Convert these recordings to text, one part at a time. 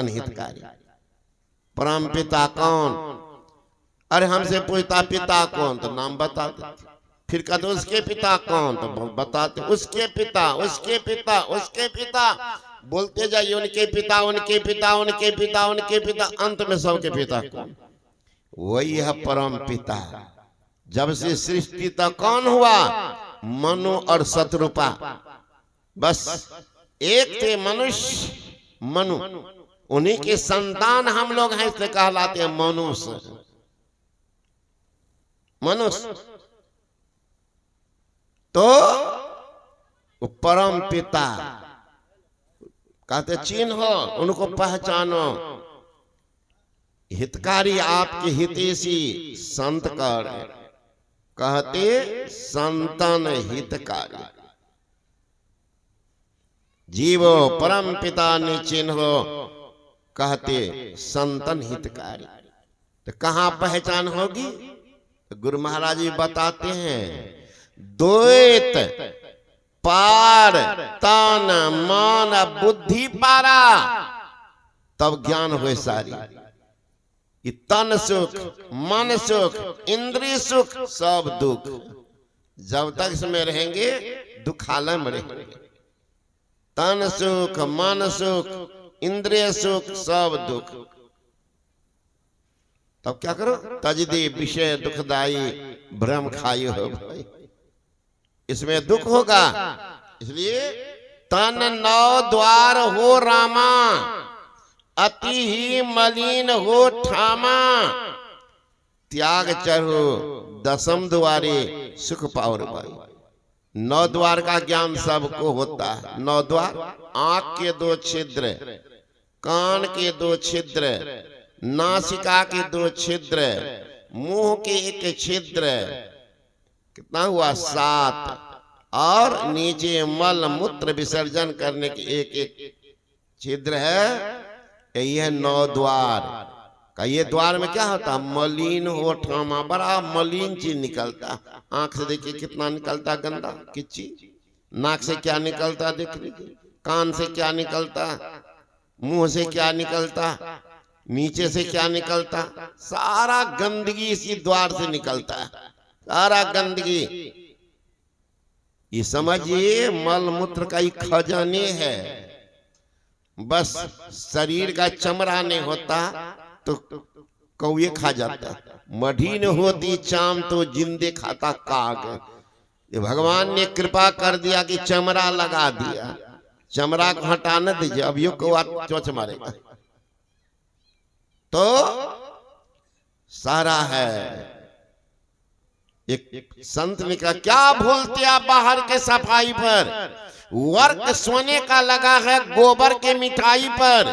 संतन हितकारी। परम पिता कौन? अरे हमसे पूछता पिता कौन, तो नाम बता देते। फिर कहते उसके पिता कौन, तो बताते उसके पिता, उसके पिता, उसके पिता, बोलते जाइए उनके पिता, उनके पिता, उनके पिता, उनके पिता, अंत में सबके पिता कौन? वही है परम पिता। जब से सृष्टि तक कौन हुआ? मनु और शत्रुपा, बस एक थे मनुष्य, मनु, उन्हीं के संतान हम लोग हैं, इसलिए कहलाते हैं मनुष्य। मनुष्य तो परम पिता कहते चिन्हो, उनको पहचानो। हितकारी आपके हितैषी संत कर, कहते संतन हितकारी। जीवो परम पिता ने चिन्हो, कहते संतन हितकारी। तो कहाँ पहचान होगी? तो गुरु महाराज जी बताते हैं, द्वैत पार तन मन बुद्धि पारा, तब ज्ञान हुए सारी। तन सुख, मन सुख, इंद्रिय सुख, सब दुख। जब तक इसमें रहेंगे दुखालय में रहेंगे। तन सुख, मन सुख, इंद्रिय सुख, सब दुख। तब क्या करो? तजदी विषय दुखदाई भ्रम खाई हो भाई, इसमें दुख होगा। इसलिए तन नौ द्वार हो रामा, अति ही मलिन हो ठामा, त्याग चढ़ो दसम द्वारे सुख पाओ भाई। 9 द्वार का ज्ञान सबको होता है। 9 द्वार, आंख के 2 छिद्र, कान के 2 छिद्र, नासिका के 2 छिद्र, मुंह के 1 छिद्र, कितना हुआ? 7। और नीचे मल मूत्र विसर्जन करने के 1 छिद्र है। यही है 9 द्वार का। ये द्वार में क्या होता? मलिन हो ठामा, बड़ा मलिन चीज निकलता। आंख से देखिए कितना निकलता गंदा किच्ची। नाक से क्या निकलता देख लीजिए, कान से क्या निकलता, मुंह से क्या निकलता, नीचे से क्या निकलता, सारा गंदगी इसी द्वार से निकलता है, सारा गंदगी। ये समझिए मल मूत्र का ही खजाने है। बस शरीर का चमड़ा नहीं होता तो कौए खा जाता। मढ़ी न होती चाम तो जिंदे खाता काग। ये भगवान ने कृपा कर दिया कि चमड़ा लगा दिया, चमड़ा को हटा न दीजिए, अब यो कौआ चोंच मारेगा। तो सारा है। एक संत ने कहा, क्या भूलते आप बाहर के सफाई पर, वर्क सोने का लगा है गोबर के मिठाई पर,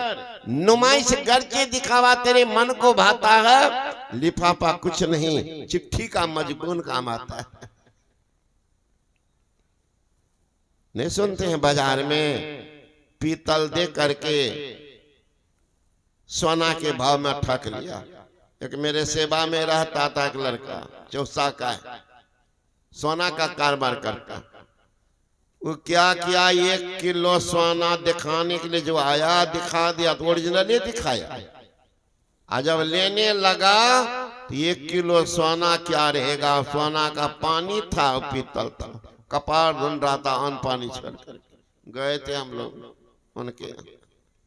नुमाइश करके दिखावा तेरे मन को भाता है, लिफाफा कुछ नहीं चिट्ठी का मजबून काम आता है। नहीं सुनते हैं बाजार में पीतल दे करके सोना के भाव में ठग लिया। एक मेरे सेवा में रहता था एक लड़का, चौसा का है, सोना का कारोबार करता। वो क्या किया, 1 किलो सोना दिखाने के लिए जो आया दिखा दिया, तो ओरिजिनल ही दिखाया। आज जब लेने लगा तो 1 किलो सोना क्या रहेगा, सोना का पानी था, पीतल था। कपार ढूंढ रहा था अन्न पानी छोड़ कर। गए थे हम लोग उनके,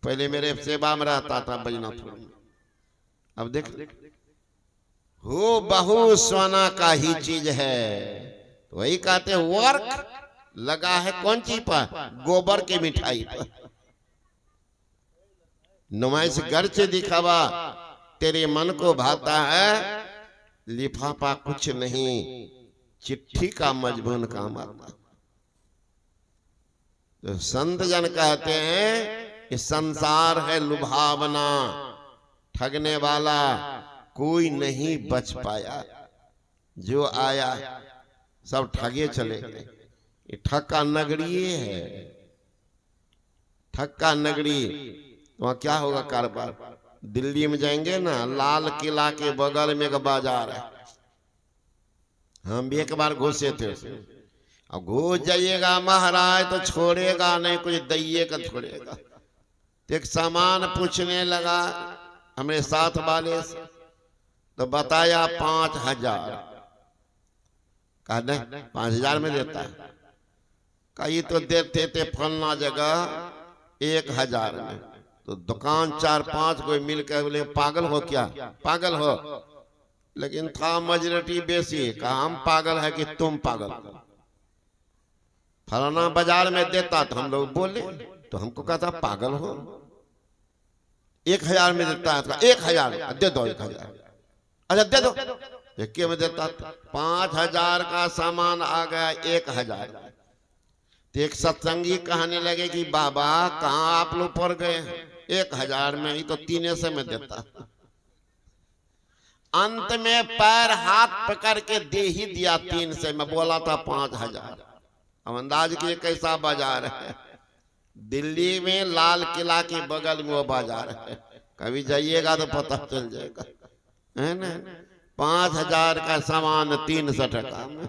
पहले मेरे सेवा में रहता था बैजनाथपुर में। अब देख हो बहु सोना का ही चीज है। तो वही कहते वर्क लगा है कौन चीज पर, गोबर की मिठाई पर। नुमाइश घर से दिखावा तेरे मन को भाता है, लिफाफा कुछ नहीं चिट्ठी का मजबून काम आता। तो संत जन कहते हैं कि संसार है लुभावना, ठगने वाला कोई नहीं बच पाया। जो आया सब ठगे चले गए। ये ठक्का नगरी है, ठक्का नगरी। वहां क्या होगा कारोबार? दिल्ली में जाएंगे ना, लाल किला के बगल में एक बाजार है, हम भी एक बार घुसे थे उसमें। अब घुस जाइएगा महाराज तो छोड़ेगा नहीं, कुछ दैये का छोड़ेगा। तो एक सामान पूछने लगा हमारे साथ वाले से, तो बताया 5,000। कहा नहीं 5,000 में देता है। कहा ये तो देते थे फलना जगह 1,000 में। तो दुकान 4-5 कोई मिलकर बोले पागल हो क्या, पागल हो। लेकिन था मेजॉरिटी बेसी। कहा हम पागल है कि तुम पागल हो। फलाना बाजार में देता तो हम लोग बोले, तो हमको कहता पागल हो। 1,000 में देता है, 1,000 दे दो 1,000। अच्छा दे दो। एक में देता 5,000 का सामान आ गया 1,000। तो एक सत्संगी कहने लगे कि बाबा कहाँ आप लोग पड़ गए, 1,000 में ही तो 300 में देता। अंत में पैर हाथ पकड़ के दे ही दिया 300 में। बोला था 5,000। अब अंदाज किए कैसा बाजार है। दिल्ली में लाल किला के बगल में वो बाजार है, कभी जाइएगा तो पता चल जाएगा, है ना। 5,000 का सामान 300 टका में।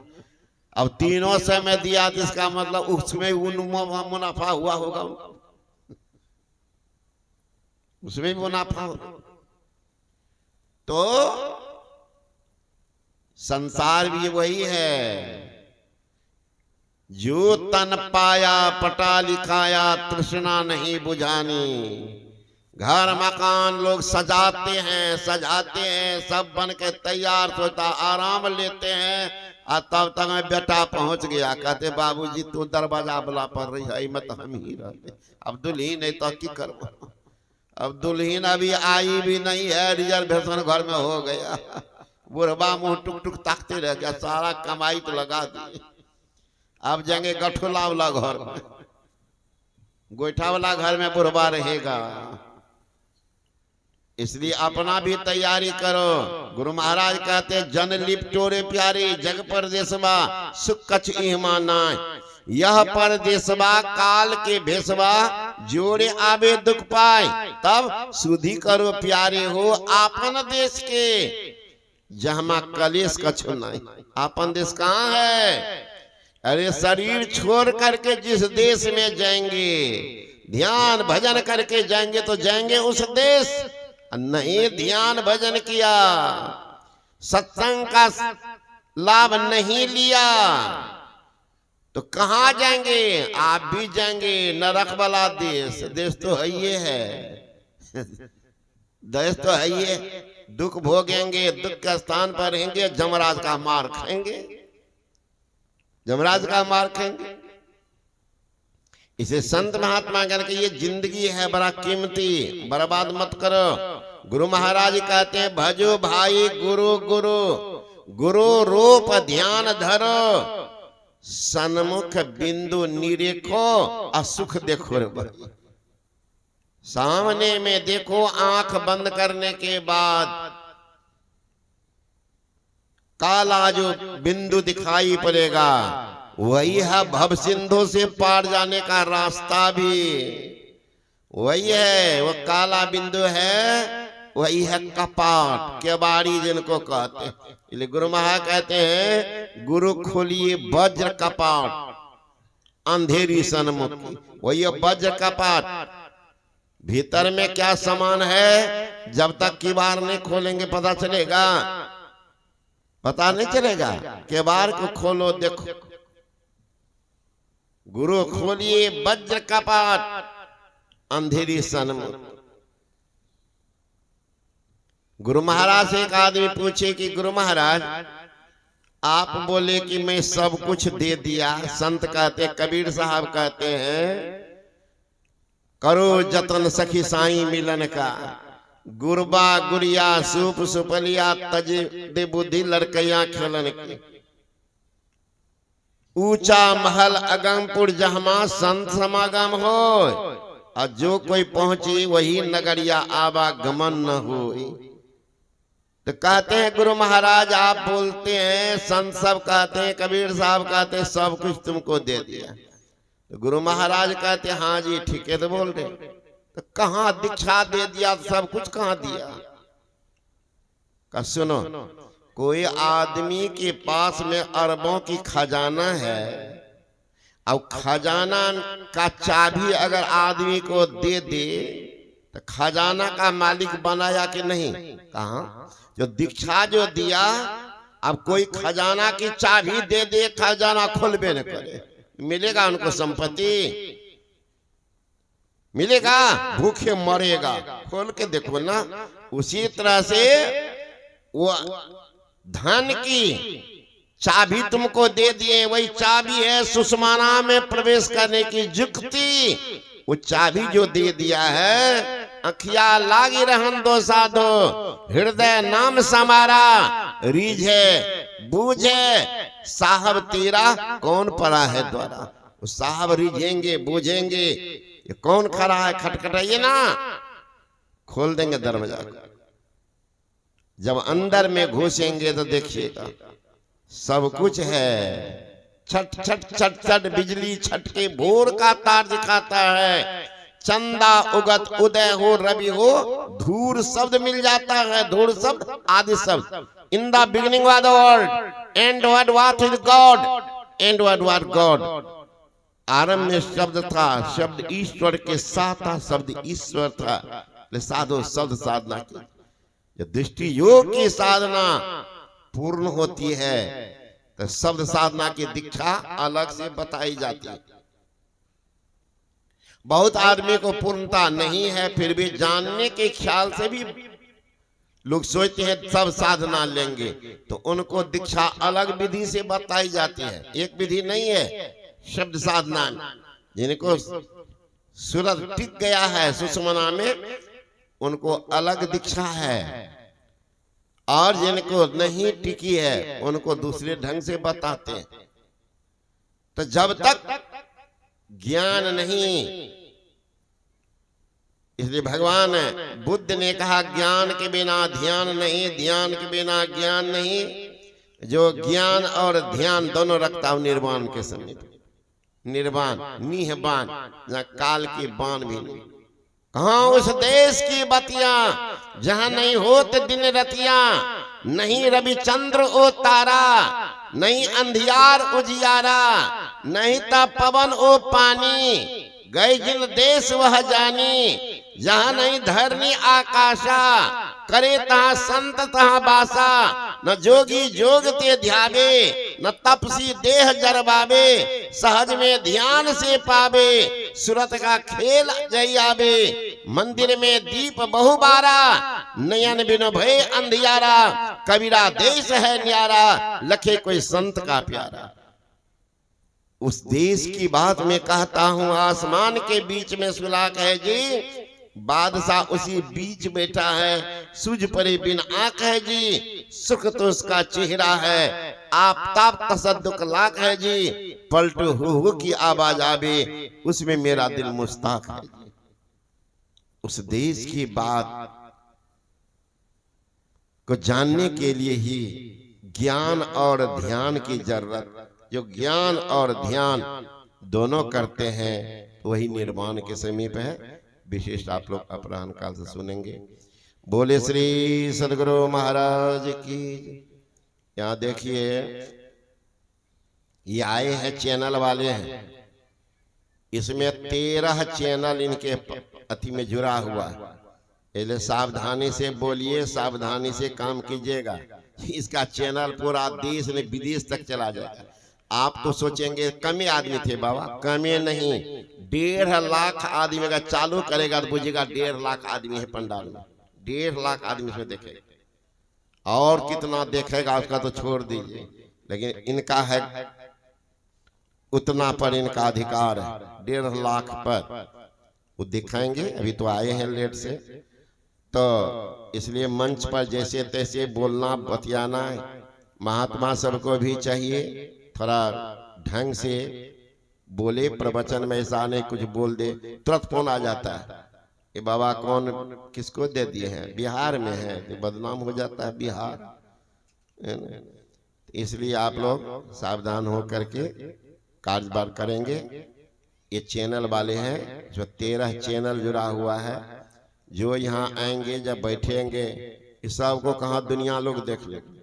अब 300 में दिया तो इसका मतलब उसमें मुनाफा हुआ होगा, उसमें मुनाफा होगा। तो संसार भी वही है। जो तन पाया पटा लिखाया तृष्णा नहीं बुझानी। घर मकान लोग सजाते हैं सब बन के तैयार होता, आराम लेते हैं। और तब तक मैं बेटा पहुंच गया, कहते बाबूजी तू दरवाजा बुला पड़ रही है, मैं तो हम ही रहते। अब दुल्हीन नहीं तो की करवा। अब दुल्हीन अभी आई भी नहीं है, रिजर्वेशन घर में हो गया। बुढ़वा मुंह टुक टुक ताकते रह गया, सारा कमाई तो लगा दी। अब जाएंगे गठोला वाला घर में, गोईठा वाला घर में बुढ़वा रहेगा। इसलिए अपना भी तैयारी करो। गुरु महाराज कहते जन लिपटोरे प्यारे जग परदेसवा सुख कछ इहमा नाय। यह परदेसवा काल के भेसवा जोड़े आवे दुख पाए। तब सुधी करो प्यारे हो आपन देश के जहमा कलेश कछु नाय। आपन देश कहाँ है? अरे शरीर छोड़ करके जिस देश में जाएंगे, ध्यान भजन करके जाएंगे तो जाएंगे उस देश। नहीं ध्यान भजन किया, सत्संग का लाभ नहीं लिया तो कहाँ जाएंगे? आप भी जाएंगे नरक वाला देश। देश तो है ये है, देश तो है ये। दुख भोगेंगे, दुख के स्थान पर रहेंगे, जमराज का मार खाएंगे, जमराज का मार खाएंगे। इसे संत महात्मा करके ये जिंदगी है बड़ा कीमती, बर्बाद मत करो। गुरु महाराज कहते हैं भजो भाई गुरु गुरु गुरु रूप ध्यान धरो। सन्मुख बिंदु निरेखो असुख देखो रे भाई। सामने में देखो, आंख बंद करने के बाद काला जो बिंदु दिखाई पड़ेगा वही है भव सिंधु से पार जाने का रास्ता भी वही है। वो काला बिंदु है, वही है कपाट, केवाड़ी जिनको कहते हैं। इसलिए गुरु महाराज कहते हैं गुरु खोलिए वज्र कपाट अंधेरी सन्मुखी। वही है वज्र कपाट। भीतर में क्या सामान है जब तक किवाड़ नहीं खोलेंगे पता चलेगा? पता नहीं चलेगा। किवाड़ को खोलो देखो। गुरु खोलिए वज्र कपाट अंधेरी सन्मुख। गुरु महाराज से एक आदमी पूछे कि गुरु महाराज आप बोले कि मैं सब कुछ दे दिया। संत कहते, कबीर साहब कहते हैं करो जतन सखी साई मिलन का। गुरबा गुड़िया सूप सुपलिया तज दे बुद्धि लड़कैया खेलन की। ऊंचा महल अगमपुर जहमा संत समागम हो। और जो कोई पहुंची वही नगरिया आवागमन न हो। तो कहते हैं गुरु महाराज आप बोलते हैं, संत सब कहते हैं, कबीर साहब कहते हैं सब कुछ तुमको दे दिया। तो गुरु महाराज कहते हैं हाँ जी ठीक है। तो बोल रहे तो कहाँ दीक्षा दे दिया, तो सब कुछ कहाँ दिया? का सुनो, कोई आदमी के पास में अरबों की खजाना है अब खजाना का चाबी अगर आदमी को दे दे तो खजाना का मालिक बनाया कि नहीं? कहा जो दीक्षा जो दिया, अब कोई खजाना की चाबी दे दे, खजाना खोलबे न करे, मिलेगा उनको संपत्ति? मिलेगा? भूखे मरेगा। खोल के देखो ना। उसी तरह से वो धन की चाबी तुमको दे दिए, वही चाबी है सुषमाना में प्रवेश करने की युक्ति। वो चाबी जो दे दिया है, अखिया लागी रहन दो साधो, हृदय नाम समारा, रीझे बूझे साहब तेरा कौन पड़ा है द्वारा। वो साहब रीझेंगे बूझेंगे, ये कौन खड़ा है, खटखटाइए ना, खोल देंगे दरवाजा। जब अंदर में घुसेंगे तो देखिएगा सब कुछ है। छट छट छट छट बिजली छटके भोर का तार दिखाता है। चंदा उगत उदय हो रवि हो, धूर शब्द मिल जाता है, धूर शब्द आदि शब्द। In the beginning was the world and what is God and what God. आरंभ में शब्द था, शब्द ईश्वर के साथ था, शब्द ईश्वर था। साधो शब्द साधना की दृष्टि योग की साधना पूर्ण होती है तो शब्द साधना की दीक्षा अलग से बताई जाती है। बहुत आदमी को पूर्णता नहीं है, फिर भी जानने के ख्याल से भी लोग सोचते हैं सब साधना लेंगे, तो उनको दीक्षा अलग विधि से बताई जाती है, एक विधि नहीं है। शब्द साधना जिनको सूरज टिक गया है सुषमना में, उनको अलग दीक्षा है, और जिनको नहीं टिकी है उनको दूसरे ढंग से बताते हैं। तो जब तक ज्ञान नहीं, इसलिए भगवान बुद्ध ने कहा ज्ञान के बिना ध्यान नहीं, ध्यान के बिना ज्ञान नहीं। जो ज्ञान और ध्यान दोनों रखता हूं निर्वाण के समीप, निर्वाण निहबान, जहां काल की बाण भी नहीं। कहां उस देश की बतियां जहां नहीं होते दिन रतियां, नहीं रवि चंद्र ओ तारा, नहीं अंधियार उजियारा, नहीं ता पवन ओ पानी, गए जिन देश वह जानी, जहां नहीं धरनी आकाशा, करे तहां संत तहां बासा, न जोगी जोग ते ध्यावे, न तपसी देह जरबावे, सहज में ध्यान से पावे, सूरत का खेल जई आवे, मंदिर में दीप बहुबारा, नयन बिन भय अंधियारा, कबीरा देश है न्यारा, लखे कोई संत का प्यारा। उस देश की बात में कहता हूं, आसमान के बीच में सुलाक है जी, बादशाह उसी बीच बैठा है, सूझ परे बिन आंख है जी, सुख तो उसका चेहरा है, आफताब तसद्दुक लाख है जी, पलट हु की आवाज आवे, उसमें मेरा दिल मुस्ताक है जी। उस देश की बात को जानने के लिए ही ज्ञान और ध्यान की जरूरत। जो ज्ञान और ध्यान दोनों करते हैं वही निर्वाण के समीप है। विशेष आप लोग अपराह्न काल से सुनेंगे। बोले श्री सदगुरु महाराज की। यहाँ देखिए ये आए हैं चैनल वाले हैं, इसमें 13 चैनल इनके अति में जुड़ा हुआ है। इसलिए सावधानी से बोलिए, सावधानी से काम कीजिएगा। इसका चैनल पूरा देश में विदेश तक चला जाएगा। आप तो सोचेंगे कमे आदमी थे बाबा, कमे नहीं, 1.5 लाख आदमी का चालू करेगा तो बुझेगा 1.5 लाख आदमी है पंडाल में, 1.5 लाख आदमी इसमें देखेगा। और कितना देखेगा उसका तो छोड़ दीजिए, लेकिन इनका है उतना पर इनका अधिकार है, 1.5 लाख पर वो दिखाएंगे। अभी तो आए हैं लेट से, तो इसलिए मंच पर जैसे तैसे बोलना बतियाना है। महात्मा सबको भी चाहिए थोड़ा ढंग से बोले, प्रवचन में ऐसा नहीं कुछ बोल दे तुरंत फोन आ जाता है कि बाबा कौन किसको दे दिए हैं, बिहार में है, तो बदनाम हो जाता है बिहार। इसलिए आप लोग सावधान हो करके कारोबार करेंगे। ये चैनल वाले हैं, जो 13 चैनल जुड़ा हुआ है, जो यहाँ आएंगे जब बैठेंगे इस सब को कहाँ दुनिया लोग देख लेंगे।